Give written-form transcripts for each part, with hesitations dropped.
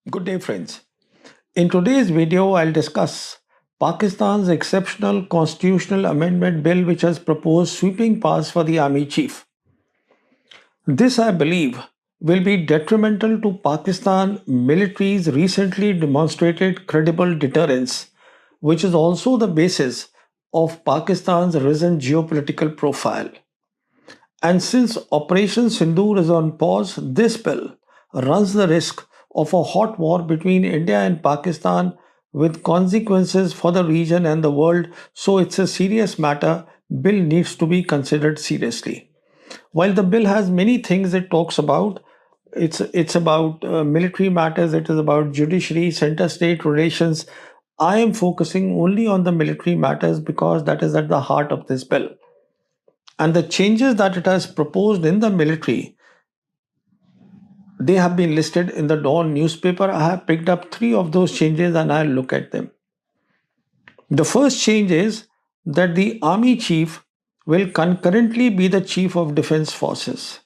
Good day, friends. In today's video, I'll discuss Pakistan's exceptional constitutional amendment bill, which has proposed sweeping powers for the army chief. This, I believe, will be detrimental to Pakistan military's recently demonstrated credible deterrence, which is also the basis of Pakistan's risen geopolitical profile. And since Operation Sindoor is on pause, this bill runs the risk of a hot war between India and Pakistan with consequences for the region and the world. So it's a serious matter. Bill needs to be considered seriously. While the bill has many things it talks about, it's about military matters, it is about judiciary, center-state relations. I am focusing only on the military matters because that is at the heart of this bill. And the changes that it has proposed in the military, they have been listed in the Dawn newspaper. I have picked up three of those changes and I'll look at them. The first change is that the army chief will concurrently be the chief of defense forces.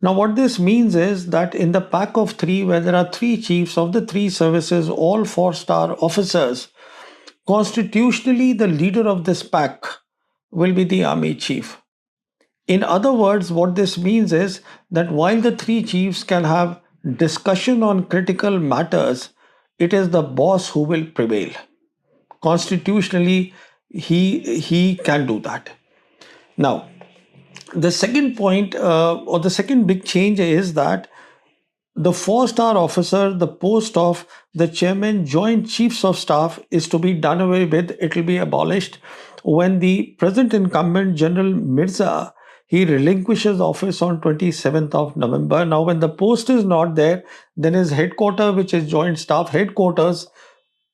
Now, what this means is that in the pack of three, where there are three chiefs of the three services, all four-star officers, constitutionally the leader of this pack will be the army chief. In other words, what this means is that while the three chiefs can have discussion on critical matters, it is the boss who will prevail. Constitutionally, he can do that. Now, the second point or the second big change is that the four-star officer, the post of the chairman, joint chiefs of staff, is to be done away with. It will be abolished when the present incumbent, General Mirza, he relinquishes office on 27th of November. Now, when the post is not there, then his headquarters, which is joint staff headquarters,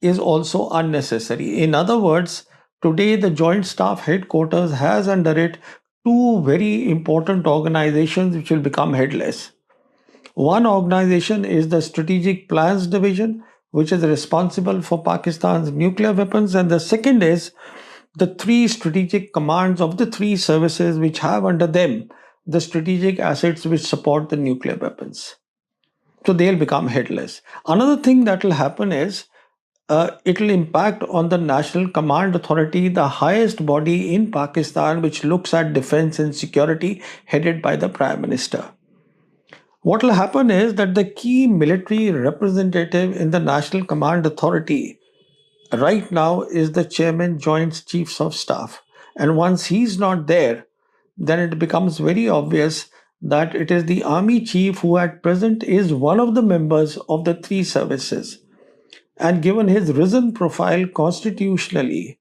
is also unnecessary. In other words, today the joint staff headquarters has under it two very important organizations which will become headless. One organization is the Strategic Plans Division, which is responsible for Pakistan's nuclear weapons, and the second is the three strategic commands of the three services which have under them the strategic assets which support the nuclear weapons. So they'll become headless. Another thing that will happen is it will impact on the National Command Authority, the highest body in Pakistan which looks at defense and security, headed by the Prime Minister. What will happen is that the key military representative in the National Command Authority right now is the chairman, joint chiefs of staff. And once he's not there, then it becomes very obvious that it is the army chief who at present is one of the members of the three services. And given his risen profile constitutionally,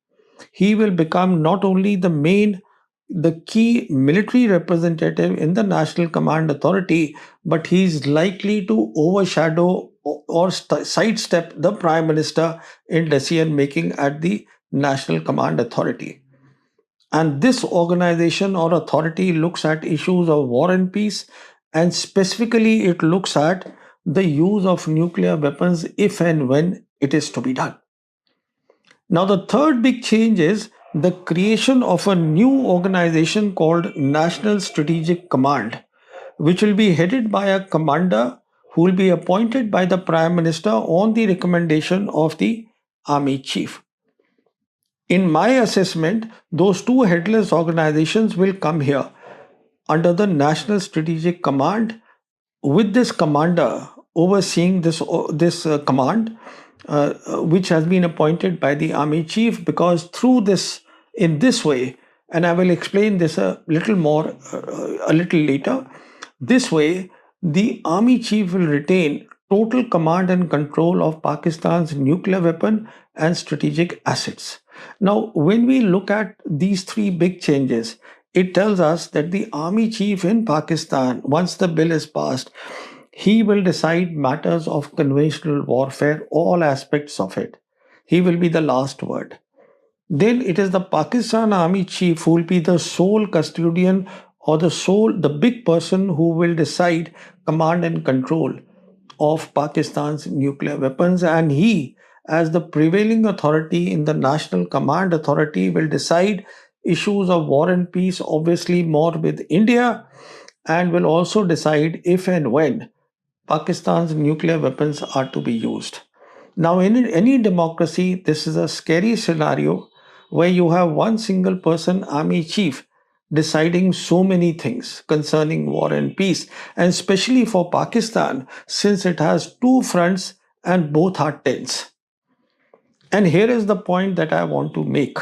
he will become not only the key military representative in the National Command Authority, but he's likely to overshadow or sidestep the Prime Minister in decision making at the National Command Authority. And this organization or authority looks at issues of war and peace, and specifically it looks at the use of nuclear weapons if and when it is to be done. Now, the third big change is the creation of a new organization called National Strategic Command, which will be headed by a commander who will be appointed by the Prime Minister on the recommendation of the Army Chief. In my assessment, those two headless organizations will come here under the National Strategic Command, with this commander overseeing this command, which has been appointed by the army chief, because through this, in this way, and I will explain this a little more a little later, this way the army chief will retain total command and control of Pakistan's nuclear weapon and strategic assets. Now, when we look at these three big changes, it tells us that the army chief in Pakistan, once the bill is passed, he will decide matters of conventional warfare, all aspects of it. He will be the last word. Then it is the Pakistan Army Chief who will be the sole custodian or the big person who will decide command and control of Pakistan's nuclear weapons. And he, as the prevailing authority in the National Command Authority, will decide issues of war and peace, obviously more with India, and will also decide if and when Pakistan's nuclear weapons are to be used. Now, in any democracy, this is a scary scenario where you have one single person, army chief, deciding so many things concerning war and peace, and especially for Pakistan, since it has two fronts and both are tense. And here is the point that I want to make.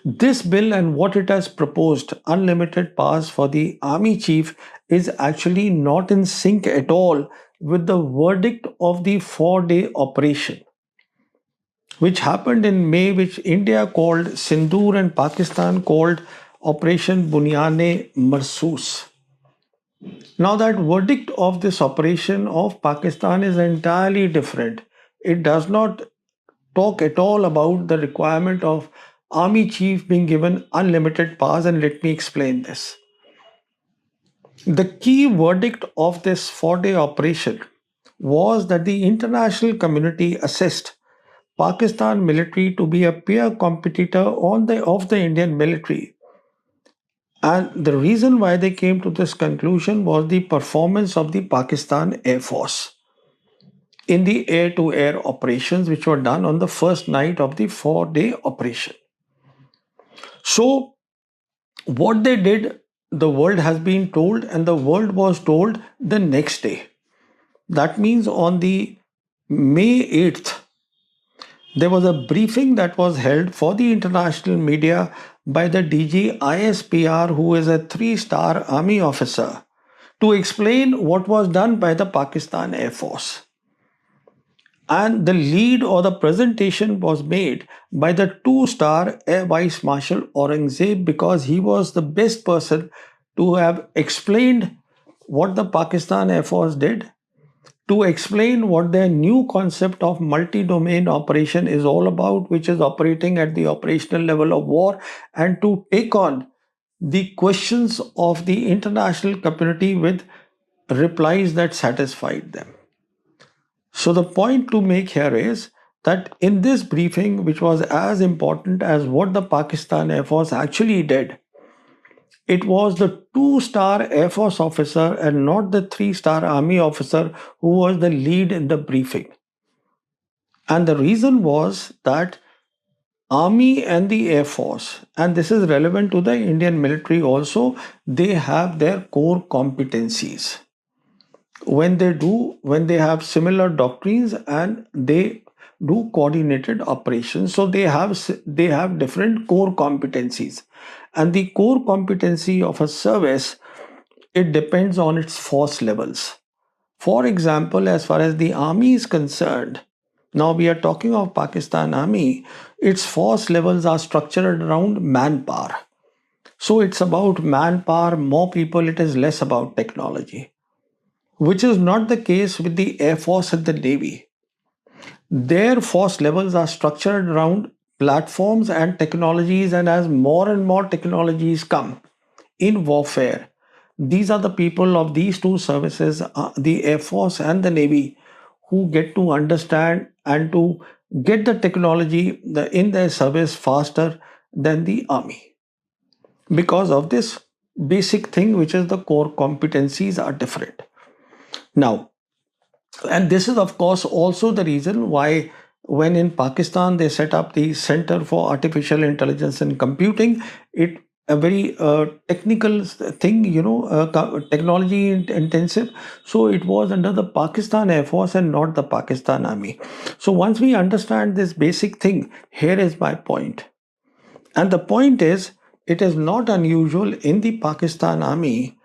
This bill and what it has proposed, unlimited powers for the army chief, is actually not in sync at all with the verdict of the 4-day operation, which happened in May, which India called Sindoor and Pakistan called Operation Bunyane Marsoos. Now, that verdict of this operation of Pakistan is entirely different. It does not talk at all about the requirement of army chief being given unlimited powers, and let me explain this. The key verdict of this 4-day operation was that the international community assessed Pakistan military to be a peer competitor of the Indian military. And the reason why they came to this conclusion was the performance of the Pakistan Air Force in the air-to-air operations which were done on the first night of the 4-day operation. So, what they did, the world has been told, and the world was told the next day. That means on the May 8th, there was a briefing that was held for the international media by the DG ISPR, who is a 3-star army officer, to explain what was done by the Pakistan Air Force. And the lead or the presentation was made by the 2-star Air Vice Marshal Aurangzeb, because he was the best person to have explained what the Pakistan Air Force did, to explain what their new concept of multi-domain operation is all about, which is operating at the operational level of war, and to take on the questions of the international community with replies that satisfied them. So the point to make here is that in this briefing, which was as important as what the Pakistan Air Force actually did, it was the 2-star Air Force officer and not the 3-star army officer who was the lead in the briefing. And the reason was that Army and the Air Force, and this is relevant to the Indian military also, they have their core competencies. When they have similar doctrines and they do coordinated operations, so they have different core competencies. And the core competency of a service, it depends on its force levels. For example, as far as the army is concerned, now we are talking of Pakistan Army, its force levels are structured around manpower. So it's about manpower, more people, it is less about technology, which is not the case with the Air Force and the Navy. Their force levels are structured around platforms and technologies, and as more and more technologies come in warfare, these are the people of these two services, the Air Force and the Navy, who get to understand and to get the technology in their service faster than the army. Because of this basic thing, which is the core competencies are different. Now, and this is of course also the reason why when in Pakistan they set up the Center for Artificial Intelligence and Computing, it a very technical thing, technology intensive. So it was under the Pakistan Air Force and not the Pakistan Army. So once we understand this basic thing, here is my point. And the point is, it is not unusual in the Pakistan Army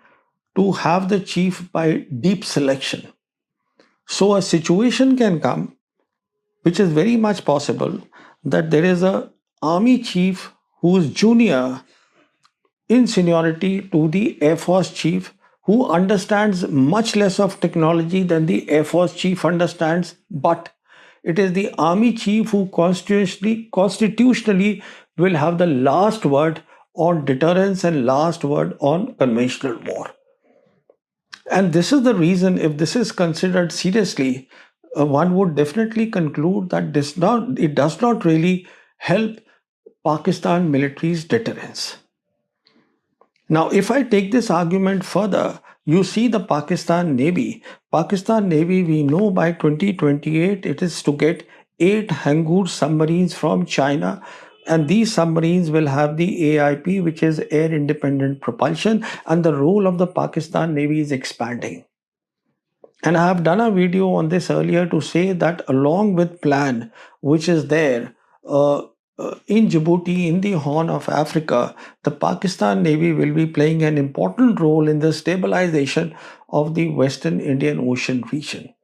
to have the chief by deep selection. So a situation can come, which is very much possible, that there is a army chief who is junior in seniority to the Air Force chief, who understands much less of technology than the Air Force chief understands, but it is the army chief who constitutionally will have the last word on deterrence and last word on conventional war. And this is the reason, if this is considered seriously, one would definitely conclude that it does not really help Pakistan military's deterrence. Now, if I take this argument further, you see the Pakistan Navy. Pakistan Navy, we know by 2028 it is to get 8 Hangur submarines from China, and these submarines will have the AIP, which is air independent propulsion, and the role of the Pakistan Navy is expanding. And I have done a video on this earlier to say that along with plan, which is there uh, in Djibouti, in the Horn of Africa, the Pakistan Navy will be playing an important role in the stabilization of the Western Indian Ocean region.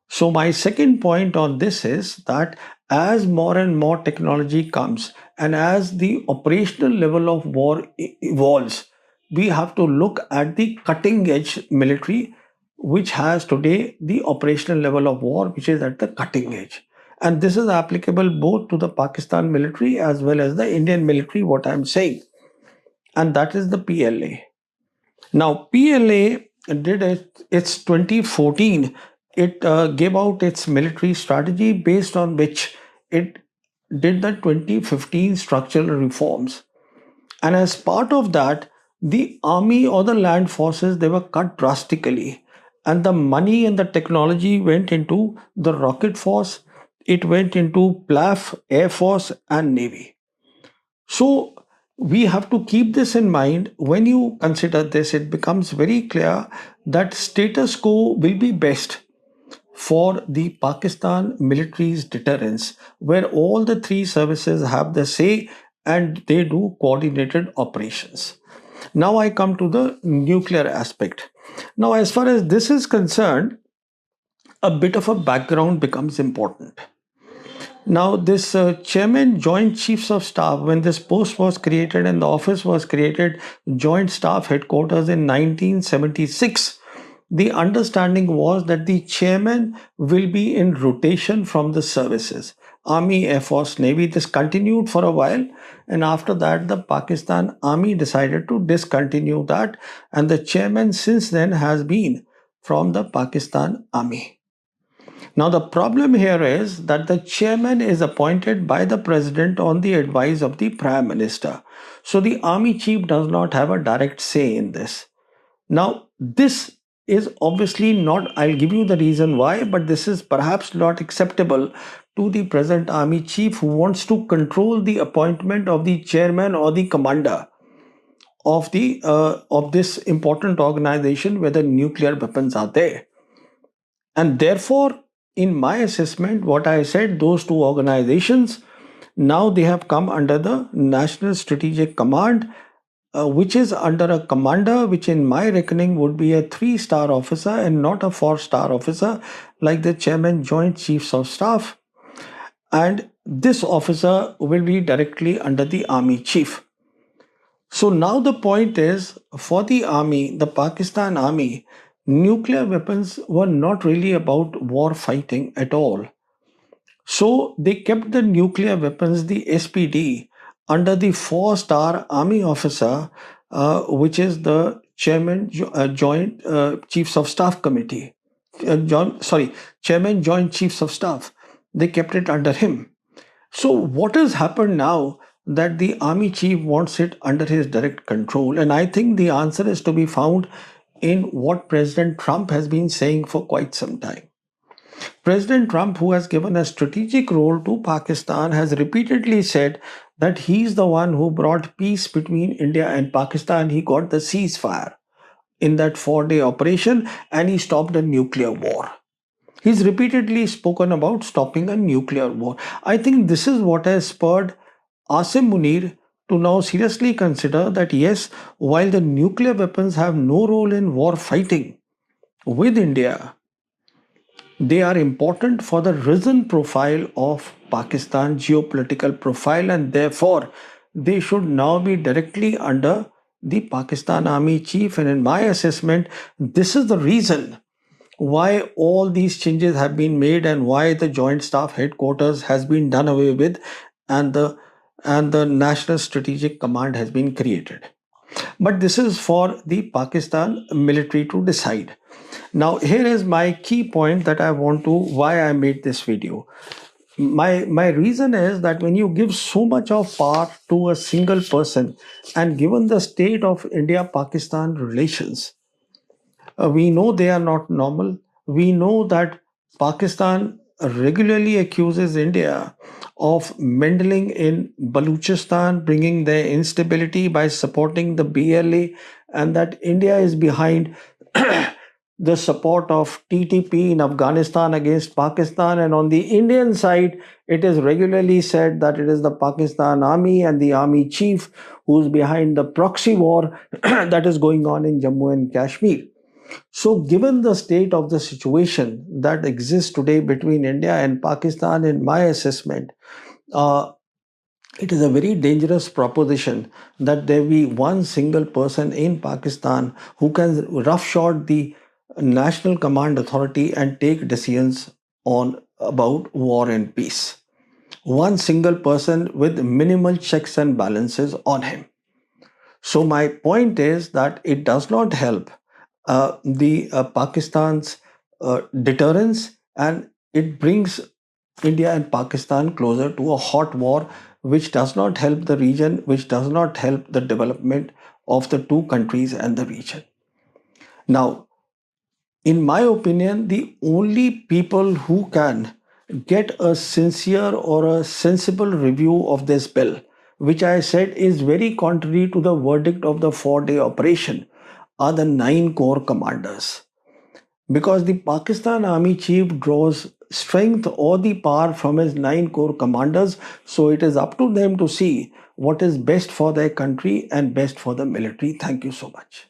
So my second point on this is that as more and more technology comes and as the operational level of war evolves, we have to look at the cutting edge military, which has today the operational level of war, which is at the cutting edge. And this is applicable both to the Pakistan military as well as the Indian military, what I'm saying. And that is the PLA. Now, PLA did its 2014, it gave out its military strategy based on which it did the 2015 structural reforms. And as part of that, the army or the land forces, they were cut drastically. And the money and the technology went into the rocket force, it went into PLAF, Air Force, and Navy. So we have to keep this in mind. When you consider this, it becomes very clear that status quo will be best for the Pakistan military's deterrence, where all the three services have the say and they do coordinated operations. Now I come to the nuclear aspect. Now, as far as this is concerned, a bit of a background becomes important. Now, this chairman, Joint Chiefs of Staff, when this post was created and the office was created, Joint Staff Headquarters in 1976, the understanding was that the chairman will be in rotation from the services. Army, Air Force, Navy. This continued for a while, and after that, the Pakistan Army decided to discontinue that, and the chairman since then has been from the Pakistan Army. Now, the problem here is that the chairman is appointed by the president on the advice of the prime minister. So, the army chief does not have a direct say in this. Now, this is obviously not, I'll give you the reason why, but this is perhaps not acceptable to the present army chief who wants to control the appointment of the chairman or the commander of this important organization where the nuclear weapons are there. And therefore, in my assessment, what I said, those two organizations, now they have come under the National Strategic Command, which is under a commander, which in my reckoning would be a 3-star officer and not a 4-star officer, like the Chairman Joint Chiefs of Staff. And this officer will be directly under the Army Chief. So now the point is, for the army, the Pakistan Army, nuclear weapons were not really about war fighting at all. So they kept the nuclear weapons, the SPD, under the 4-star army officer, which is the chairman, Joint Chiefs of Staff Committee. Chairman Joint Chiefs of Staff. They kept it under him. So what has happened now that the army chief wants it under his direct control? And I think the answer is to be found in what President Trump has been saying for quite some time. President Trump, who has given a strategic role to Pakistan, has repeatedly said that he's the one who brought peace between India and Pakistan. He got the ceasefire in that 4-day operation and he stopped a nuclear war. He's repeatedly spoken about stopping a nuclear war. I think this is what has spurred Asim Munir to now seriously consider that yes, while the nuclear weapons have no role in war fighting with India, they are important for the risen profile of Pakistan, geopolitical profile, and therefore they should now be directly under the Pakistan Army Chief. And in my assessment, this is the reason why all these changes have been made and why the Joint Staff Headquarters has been done away with and the National Strategic Command has been created. But this is for the Pakistan military to decide. Now, here is my key point that I want to, why I made this video. My reason is that when you give so much of power to a single person, and given the state of India Pakistan relations, we know they are not normal. We know that Pakistan regularly accuses India of meddling in Baluchistan, bringing their instability by supporting the BLA, and that India is behind the support of TTP in Afghanistan against Pakistan. And on the Indian side, it is regularly said that it is the Pakistan army and the army chief who's behind the proxy war that is going on in Jammu and Kashmir. So, given the state of the situation that exists today between India and Pakistan, in my assessment, uh, it is a very dangerous proposition that there be one single person in Pakistan who can roughshod the National Command Authority and take decisions on about war and peace. One single person with minimal checks and balances on him. So my point is that it does not help the Pakistan's deterrence, and it brings India and Pakistan closer to a hot war, which does not help the region, which does not help the development of the two countries and the region. Now, in my opinion, the only people who can get a sincere or a sensible review of this bill, which I said is very contrary to the verdict of the 4-day operation, are the 9 corps commanders. Because the Pakistan army chief draws strength or the power from his 9 corps commanders, so it is up to them to see what is best for their country and best for the military. Thank you so much.